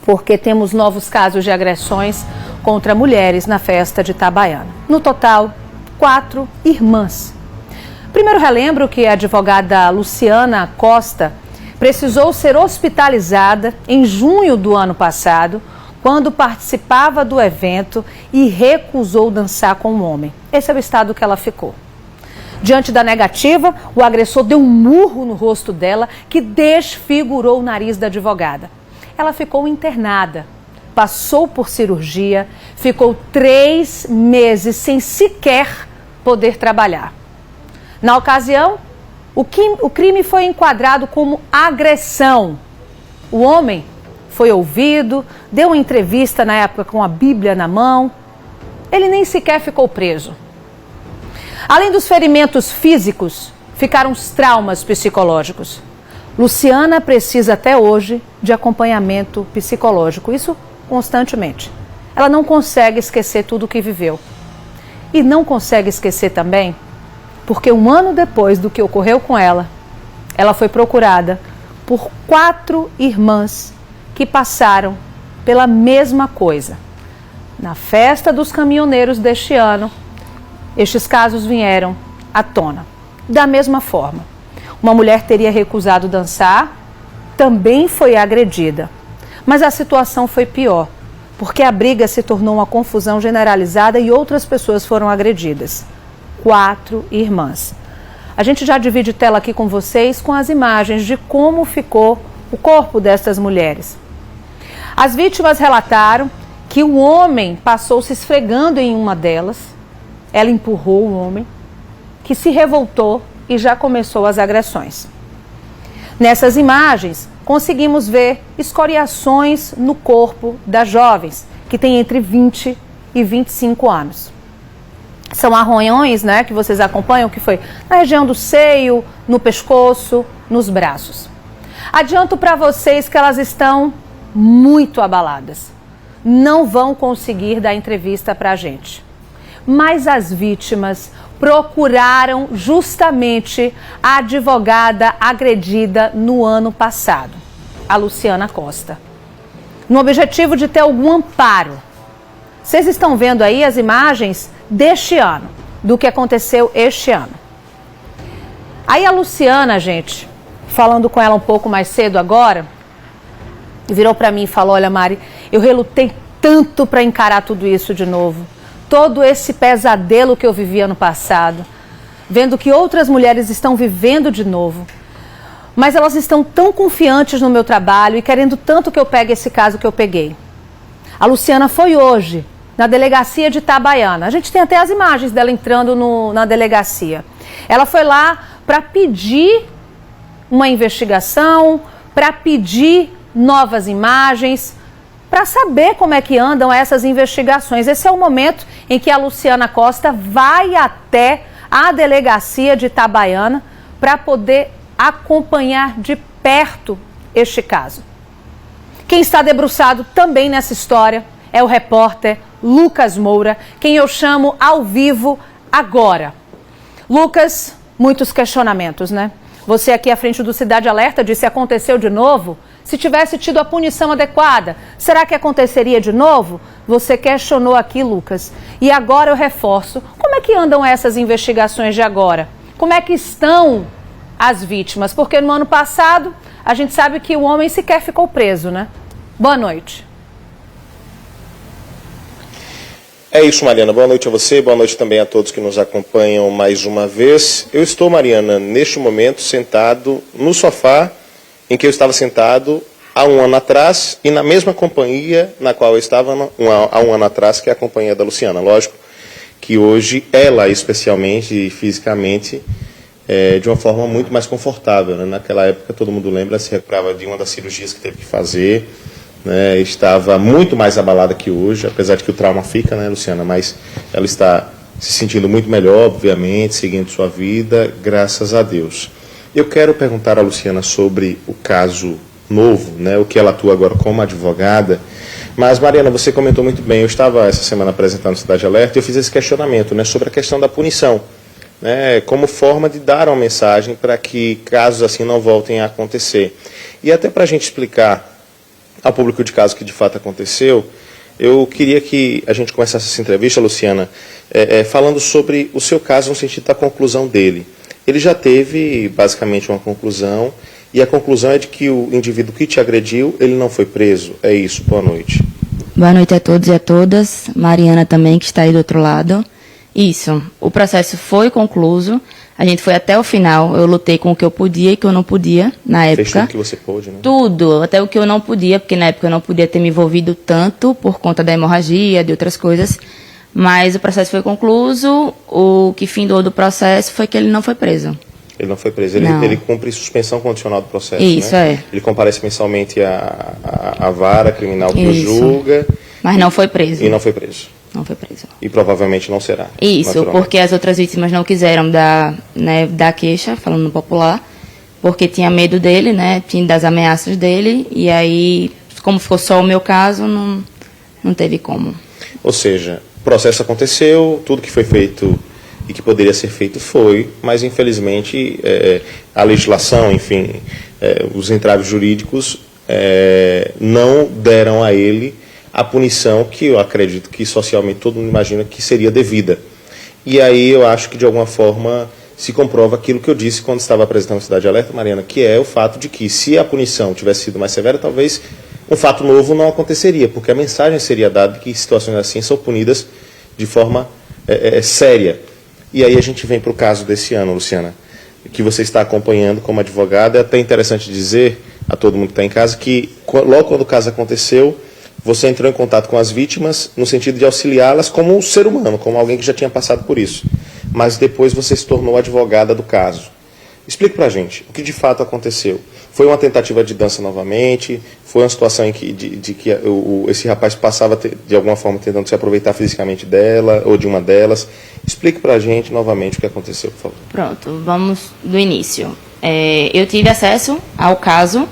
porque temos novos casos de agressões contra mulheres na festa de Itabaiana. No total, 4 irmãs. Primeiro relembro que a advogada Luciana Costa precisou ser hospitalizada em junho do ano passado, quando participava do evento e recusou dançar com um homem. Esse é o estado que ela ficou. Diante da negativa, o agressor deu um murro no rosto dela que desfigurou o nariz da advogada. Ela ficou internada, passou por cirurgia, ficou 3 meses sem sequer poder trabalhar. Na ocasião, o crime foi enquadrado como agressão. O homem foi ouvido, deu uma entrevista na época com a Bíblia na mão. Ele nem sequer ficou preso. Além dos ferimentos físicos, ficaram os traumas psicológicos. Luciana precisa até hoje de acompanhamento psicológico, isso constantemente. Ela não consegue esquecer tudo o que viveu. E não consegue esquecer também porque 1 ano depois do que ocorreu com ela, ela foi procurada por 4 irmãs que passaram pela mesma coisa. Na festa dos caminhoneiros deste ano, estes casos vieram à tona. Da mesma forma, uma mulher teria recusado dançar, também foi agredida. Mas a situação foi pior, porque a briga se tornou uma confusão generalizada e outras pessoas foram agredidas. 4 irmãs. A gente já divide tela aqui com vocês com as imagens de como ficou o corpo destas mulheres. As vítimas relataram que o homem passou se esfregando em uma delas. Ela empurrou o homem, que se revoltou e já começou as agressões. Nessas imagens, conseguimos ver escoriações no corpo das jovens, que têm entre 20 e 25 anos. São arranhões, né, que vocês acompanham, que foi na região do seio, no pescoço, nos braços. Adianto para vocês que elas estão muito abaladas. Não vão conseguir dar entrevista para a gente. Mas as vítimas procuraram justamente a advogada agredida no ano passado, a Luciana Costa, no objetivo de ter algum amparo. Vocês estão vendo aí as imagens deste ano, do que aconteceu este ano. Aí a Luciana, gente, falando com ela um pouco mais cedo agora, virou para mim e falou: olha, Mari, eu relutei tanto para encarar tudo isso de novo. Todo esse pesadelo que eu vivi ano passado, vendo que outras mulheres estão vivendo de novo. Mas elas estão tão confiantes no meu trabalho e querendo tanto que eu pegue esse caso que eu peguei. A Luciana foi hoje na delegacia de Itabaiana. A gente tem até as imagens dela entrando na delegacia. Ela foi lá para pedir uma investigação, para pedir novas imagens, para saber como é que andam essas investigações. Esse é o momento em que a Luciana Costa vai até a delegacia de Itabaiana para poder acompanhar de perto este caso. Quem está debruçado também nessa história é o repórter Lucas Moura, quem eu chamo ao vivo agora. Lucas, muitos questionamentos, né? Você aqui à frente do Cidade Alerta disse: aconteceu de novo? Se tivesse tido a punição adequada, será que aconteceria de novo? Você questionou aqui, Lucas. E agora eu reforço. Como é que andam essas investigações de agora? Como é que estão as vítimas? Porque no ano passado, a gente sabe que o homem sequer ficou preso, né? Boa noite. É isso, Mariana. Boa noite a você, boa noite também a todos que nos acompanham mais uma vez. Eu estou, Mariana, neste momento sentado no sofá em que eu estava sentado há 1 ano atrás e na mesma companhia na qual eu estava há 1 ano atrás, que é a companhia da Luciana. Lógico que hoje ela, especialmente e fisicamente, de uma forma muito mais confortável, né? Naquela época, todo mundo lembra, se recuperava de uma das cirurgias que teve que fazer, né? Estava muito mais abalada que hoje, apesar de que o trauma fica, né, Luciana? Mas ela está se sentindo muito melhor, obviamente, seguindo sua vida, graças a Deus. Eu quero perguntar a Luciana sobre o caso novo, né, o que ela atua agora como advogada. Mas, Mariana, você comentou muito bem, eu estava essa semana apresentando Cidade Alerta e eu fiz esse questionamento, né, sobre a questão da punição, né, como forma de dar uma mensagem para que casos assim não voltem a acontecer. E até para a gente explicar ao público de caso que de fato aconteceu, eu queria que a gente começasse essa entrevista, Luciana, falando sobre o seu caso no sentido da conclusão dele. Ele já teve, basicamente, uma conclusão, e a conclusão é de que o indivíduo que te agrediu, ele não foi preso. É isso. Boa noite. Boa noite a todos e a todas. Mariana também, que está aí do outro lado. Isso. O processo foi concluído. A gente foi até o final. Eu lutei com o que eu podia e o que eu não podia na época. Fez tudo que você pôde, né? Tudo. Até o que eu não podia, porque na época eu não podia ter me envolvido tanto por conta da hemorragia, de outras coisas. Mas o processo foi concluído. O que findou do processo foi que ele não foi preso. Ele não foi preso. Ele cumpre suspensão condicional do processo, isso, né? é. Ele comparece mensalmente à vara criminal que o julga. Mas não foi preso. E não foi preso. Não foi preso. E provavelmente não será. Isso, porque as outras vítimas não quiseram dar queixa, falando no popular, porque tinha medo dele, né? Tinha das ameaças dele. E aí, como ficou só o meu caso, não teve como. Ou seja, o processo aconteceu, tudo que foi feito e que poderia ser feito foi, mas infelizmente a legislação, enfim, os entraves jurídicos não deram a ele a punição que eu acredito que socialmente todo mundo imagina que seria devida. E aí eu acho que de alguma forma se comprova aquilo que eu disse quando estava apresentando a Cidade Alerta, Mariana, que é o fato de que se a punição tivesse sido mais severa, talvez um fato novo não aconteceria, porque a mensagem seria dada de que situações assim são punidas de forma séria. E aí a gente vem para o caso desse ano, Luciana, que você está acompanhando como advogada. É até interessante dizer a todo mundo que está em casa que logo quando o caso aconteceu, você entrou em contato com as vítimas no sentido de auxiliá-las como um ser humano, como alguém que já tinha passado por isso. Mas depois você se tornou advogada do caso. Explique para a gente o que de fato aconteceu. Foi uma tentativa de dança novamente? Foi uma situação em que, esse rapaz passava de alguma forma tentando se aproveitar fisicamente dela ou de uma delas? Explique para a gente novamente o que aconteceu, por favor. Pronto, vamos do início. Eu tive acesso ao caso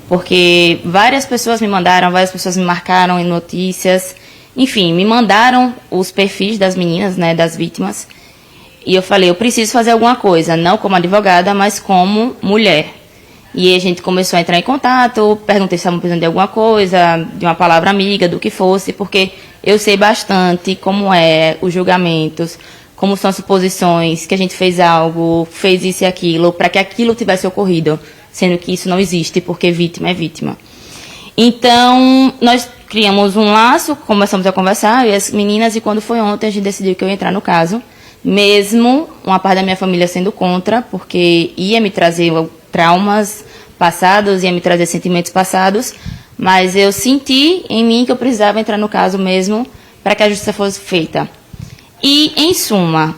porque várias pessoas me mandaram, várias pessoas me marcaram em notícias, enfim, me mandaram os perfis das meninas, né, das vítimas. E eu falei, eu preciso fazer alguma coisa, não como advogada, mas como mulher. E a gente começou a entrar em contato, perguntei se estavam precisando de alguma coisa, de uma palavra amiga, do que fosse, porque eu sei bastante como os julgamentos, como são as suposições, que a gente fez algo, fez isso e aquilo, para que aquilo tivesse ocorrido, sendo que isso não existe, porque vítima é vítima. Então, nós criamos um laço, começamos a conversar, eu e as meninas, e quando foi ontem, a gente decidiu que eu ia entrar no caso, mesmo uma parte da minha família sendo contra, porque ia me trazer traumas passados, ia me trazer sentimentos passados, mas eu senti em mim que eu precisava entrar no caso mesmo para que a justiça fosse feita. E, em suma,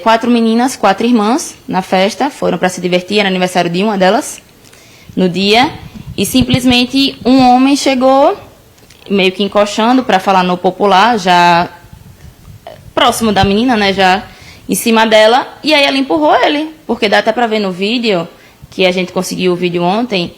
4 meninas, 4 irmãs na festa, foram para se divertir, era aniversário de uma delas, no dia, e simplesmente um homem chegou, meio que encoxando para falar no popular, já próximo da menina, né, já em cima dela, e aí ela empurrou ele, porque dá até para ver no vídeo, que a gente conseguiu o vídeo ontem,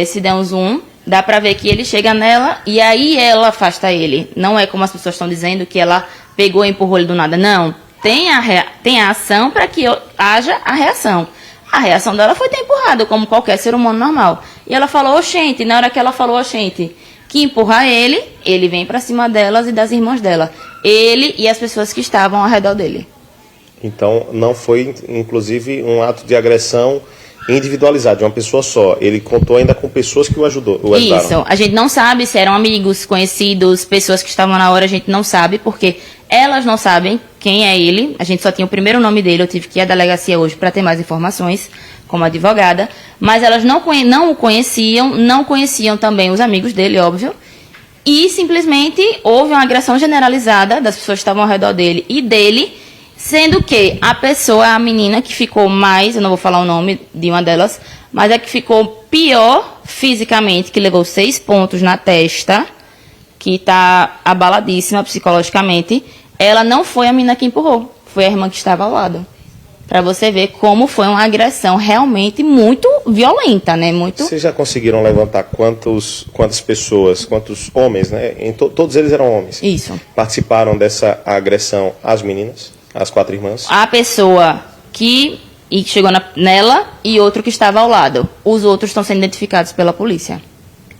se der um zoom, dá para ver que ele chega nela e aí ela afasta ele. Não é como as pessoas estão dizendo que ela pegou e empurrou ele do nada. Não, tem a ação para que haja a reação. A reação dela foi ter empurrado, como qualquer ser humano normal. E ela falou, oxente, na hora que ela falou, oxente, que empurra ele vem para cima delas e das irmãs dela. Ele e as pessoas que estavam ao redor dele. Então, não foi, inclusive, um ato de agressão individualizado, de uma pessoa só. Ele contou ainda com pessoas que o ajudaram. Isso. A gente não sabe se eram amigos, conhecidos, pessoas que estavam na hora, a gente não sabe, porque elas não sabem quem é ele. A gente só tinha o primeiro nome dele, eu tive que ir à delegacia hoje para ter mais informações, como advogada. Mas elas não o conheciam, não conheciam também os amigos dele, óbvio. E simplesmente houve uma agressão generalizada das pessoas que estavam ao redor dele e dele, sendo que a menina que ficou mais, eu não vou falar o nome de uma delas, mas a que ficou pior fisicamente, que levou 6 pontos na testa, que está abaladíssima psicologicamente, ela não foi a menina que empurrou, foi a irmã que estava ao lado. Para você ver como foi uma agressão realmente muito violenta, né? Vocês já conseguiram levantar quantas pessoas, quantos homens, né? Todos eles eram homens. Isso. Participaram dessa agressão às meninas? As 4 irmãs? A pessoa que chegou nela e outro que estava ao lado. Os outros estão sendo identificados pela polícia.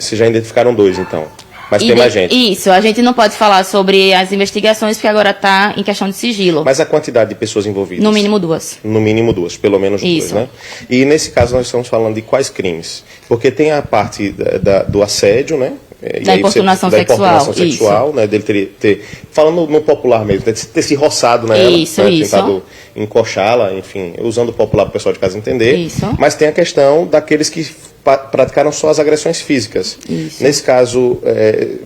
Vocês já identificaram 2, então. Mas E tem mais gente. Isso, a gente não pode falar sobre as investigações, porque agora está em questão de sigilo. Mas a quantidade de pessoas envolvidas? No mínimo 2. No mínimo 2, pelo menos 2, né? E nesse caso nós estamos falando de quais crimes? Porque tem a parte do assédio, né? Da importunação sexual, né? Dele ter, falando no popular mesmo, ter se roçado nela, isso. tentado encoxá-la, enfim, usando o popular para o pessoal de casa entender. Isso. Mas tem a questão daqueles que praticaram só as agressões físicas. Isso. Nesse caso,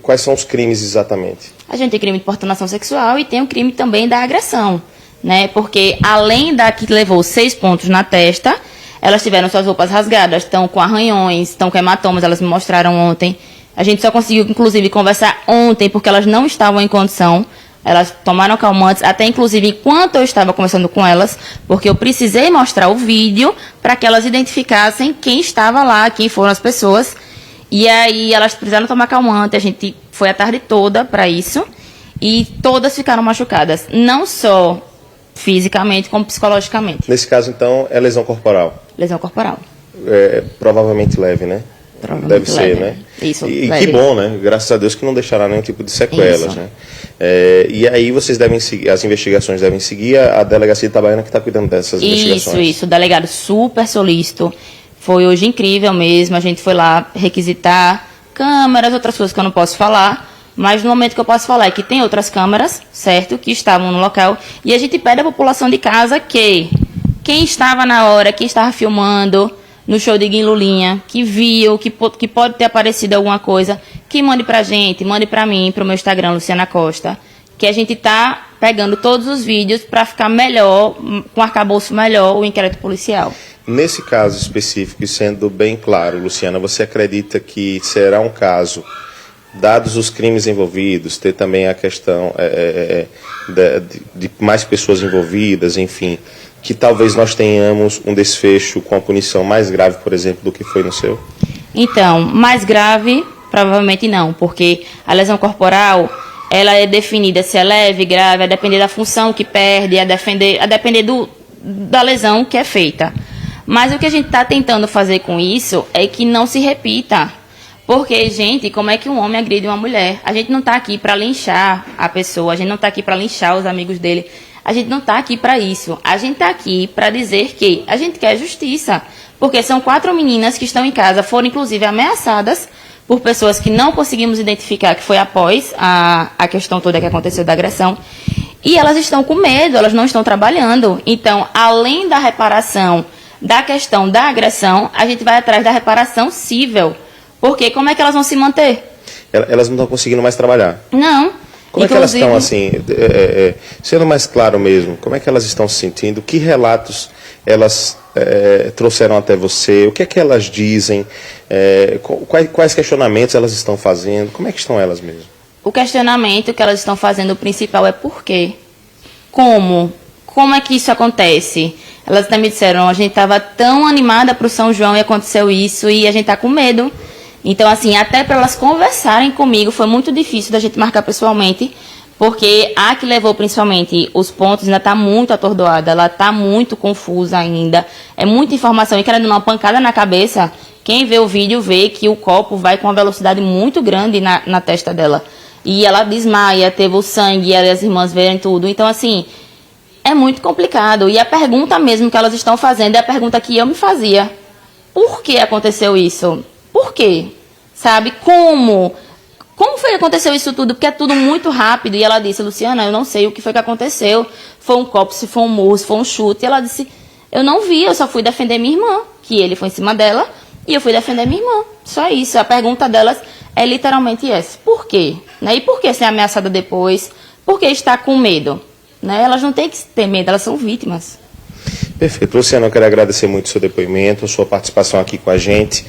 quais são os crimes exatamente? A gente tem crime de importunação sexual e tem o crime também da agressão, né? Porque além da que levou 6 pontos na testa, elas tiveram suas roupas rasgadas, estão com arranhões, estão com hematomas, elas me mostraram ontem. A gente só conseguiu, inclusive, conversar ontem, porque elas não estavam em condição. Elas tomaram calmantes, até inclusive enquanto eu estava conversando com elas, porque eu precisei mostrar o vídeo para que elas identificassem quem estava lá, quem foram as pessoas. E aí elas precisaram tomar calmante, a gente foi a tarde toda para isso. E todas ficaram machucadas, não só fisicamente, como psicologicamente. Nesse caso, então, é lesão corporal? Lesão corporal. Provavelmente leve, né? Deve ser, né? Isso, e leve. que bom, né? Graças a Deus que não deixará nenhum tipo de sequelas, Isso. né? E aí vocês devem seguir, as investigações devem seguir a Delegacia de Itabaiana que está cuidando dessas investigações. Isso, o delegado super solícito. Foi hoje incrível mesmo, a gente foi lá requisitar câmeras, outras coisas que eu não posso falar, mas no momento que eu posso falar é que tem outras câmeras, certo, que estavam no local, e a gente pede à população de casa que quem estava na hora, quem estava filmando no show de Guim Lulinha, que viu, que pode ter aparecido alguma coisa, que mande pra gente, mande pra mim, pro meu Instagram, Luciana Costa, que a gente tá pegando todos os vídeos para ficar melhor, com arcabouço melhor, o inquérito policial. Nesse caso específico, e sendo bem claro, Luciana, você acredita que será um caso, dados os crimes envolvidos, ter também a questão de mais pessoas envolvidas, enfim, que talvez nós tenhamos um desfecho com a punição mais grave, por exemplo, do que foi no seu? Então, mais grave, provavelmente não, porque a lesão corporal, ela é definida se é leve, grave, a depender da função que perde, a depender da lesão que é feita. Mas o que a gente está tentando fazer com isso é que não se repita. Porque, gente, como é que um homem agride uma mulher? A gente não está aqui para linchar a pessoa, a gente não está aqui para linchar os amigos dele. A gente não está aqui para isso. A gente está aqui para dizer que a gente quer justiça. Porque são 4 meninas que estão em casa, foram inclusive ameaçadas por pessoas que não conseguimos identificar, que foi após a questão toda que aconteceu da agressão. E elas estão com medo, elas não estão trabalhando. Então, além da reparação da questão da agressão, a gente vai atrás da reparação cível. Porque como é que elas vão se manter? Elas não estão conseguindo mais trabalhar? Não. Como é que elas estão, assim, sendo mais claro mesmo, como é que elas estão se sentindo? Que relatos elas trouxeram até você? O que é que elas dizem? Quais questionamentos elas estão fazendo? Como é que estão elas mesmo? O questionamento que elas estão fazendo, o principal, é por quê? Como? Como é que isso acontece? Elas até me disseram, a gente estava tão animada para o São João e aconteceu isso e a gente está com medo. Então, assim, até para elas conversarem comigo, foi muito difícil da gente marcar pessoalmente, porque a que levou principalmente os pontos ainda está muito atordoada, ela está muito confusa ainda, é muita informação, e querendo uma pancada na cabeça, quem vê o vídeo vê que o copo vai com uma velocidade muito grande na testa dela. E ela desmaia, teve o sangue, e as irmãs verem tudo. Então, assim, é muito complicado. E a pergunta mesmo que elas estão fazendo é a pergunta que eu me fazia. Por que aconteceu isso? Por quê? Sabe? Como? Como foi que aconteceu isso tudo? Porque é tudo muito rápido. E ela disse, Luciana, eu não sei o que foi que aconteceu. Foi um copo, se foi um murro, se foi um chute. E ela disse, eu não vi, eu só fui defender minha irmã. Que ele foi em cima dela e eu fui defender minha irmã. Só isso. A pergunta delas é literalmente essa. Por quê? Né? E por que ser ameaçada depois? Por que estar com medo? Né? Elas não têm que ter medo, elas são vítimas. Perfeito. Luciana, eu quero agradecer muito o seu depoimento, a sua participação aqui com a gente.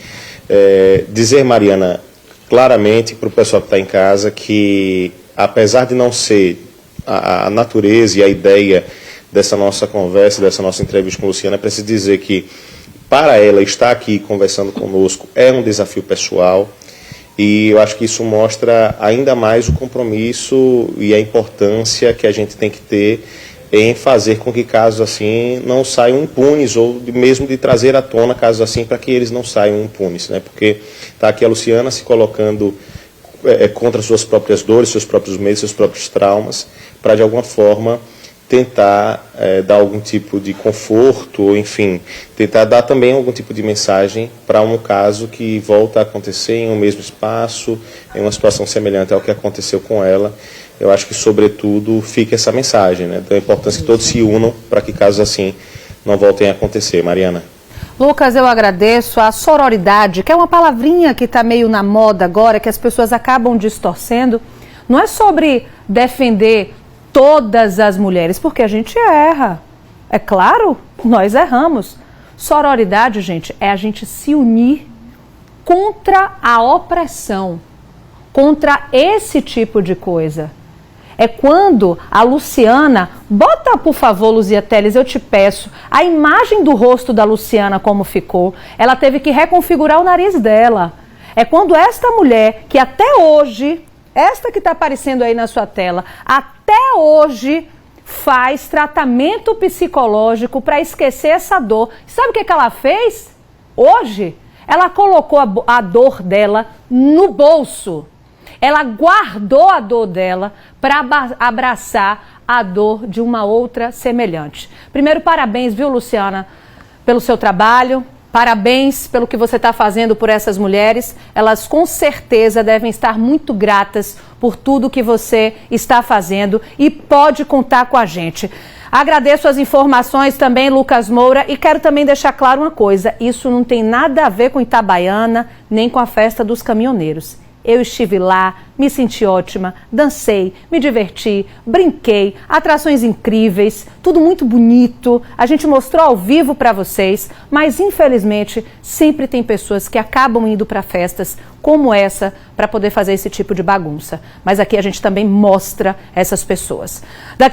Dizer, Mariana, claramente para o pessoal que está em casa que, apesar de não ser a natureza e a ideia dessa nossa conversa, dessa nossa entrevista com a Luciana, é preciso dizer que, para ela estar aqui conversando conosco, é um desafio pessoal. E eu acho que isso mostra ainda mais o compromisso e a importância que a gente tem que ter em fazer com que casos assim não saiam impunes, ou mesmo de trazer à tona casos assim para que eles não saiam impunes, né? Porque está aqui a Luciana se colocando contra suas próprias dores, seus próprios medos, seus próprios traumas, para de alguma forma tentar dar algum tipo de conforto, ou enfim, tentar dar também algum tipo de mensagem para um caso que volta a acontecer em um mesmo espaço, em uma situação semelhante ao que aconteceu com ela. Eu acho que, sobretudo, fica essa mensagem, né, da importância que todos se unam para que casos assim não voltem a acontecer. Mariana. Lucas, eu agradeço. A sororidade, que é uma palavrinha que está meio na moda agora, que as pessoas acabam distorcendo, não é sobre defender todas as mulheres, porque a gente erra. É claro, nós erramos. Sororidade, gente, é a gente se unir contra a opressão, contra esse tipo de coisa. É quando a Luciana, bota por favor, Luzia Teles, eu te peço, a imagem do rosto da Luciana como ficou, ela teve que reconfigurar o nariz dela. É quando esta mulher, que até hoje, esta que está aparecendo aí na sua tela, até hoje faz tratamento psicológico para esquecer essa dor. Sabe o que ela fez? Hoje, ela colocou a dor dela no bolso. Ela guardou a dor dela para abraçar a dor de uma outra semelhante. Primeiro, parabéns, viu, Luciana, pelo seu trabalho. Parabéns pelo que você está fazendo por essas mulheres. Elas com certeza devem estar muito gratas por tudo que você está fazendo e pode contar com a gente. Agradeço as informações também, Lucas Moura, e quero também deixar claro uma coisa. Isso não tem nada a ver com Itabaiana, nem com a festa dos caminhoneiros. Eu estive lá, me senti ótima, dancei, me diverti, brinquei, atrações incríveis, tudo muito bonito. A gente mostrou ao vivo para vocês, mas infelizmente sempre tem pessoas que acabam indo para festas como essa para poder fazer esse tipo de bagunça. Mas aqui a gente também mostra essas pessoas.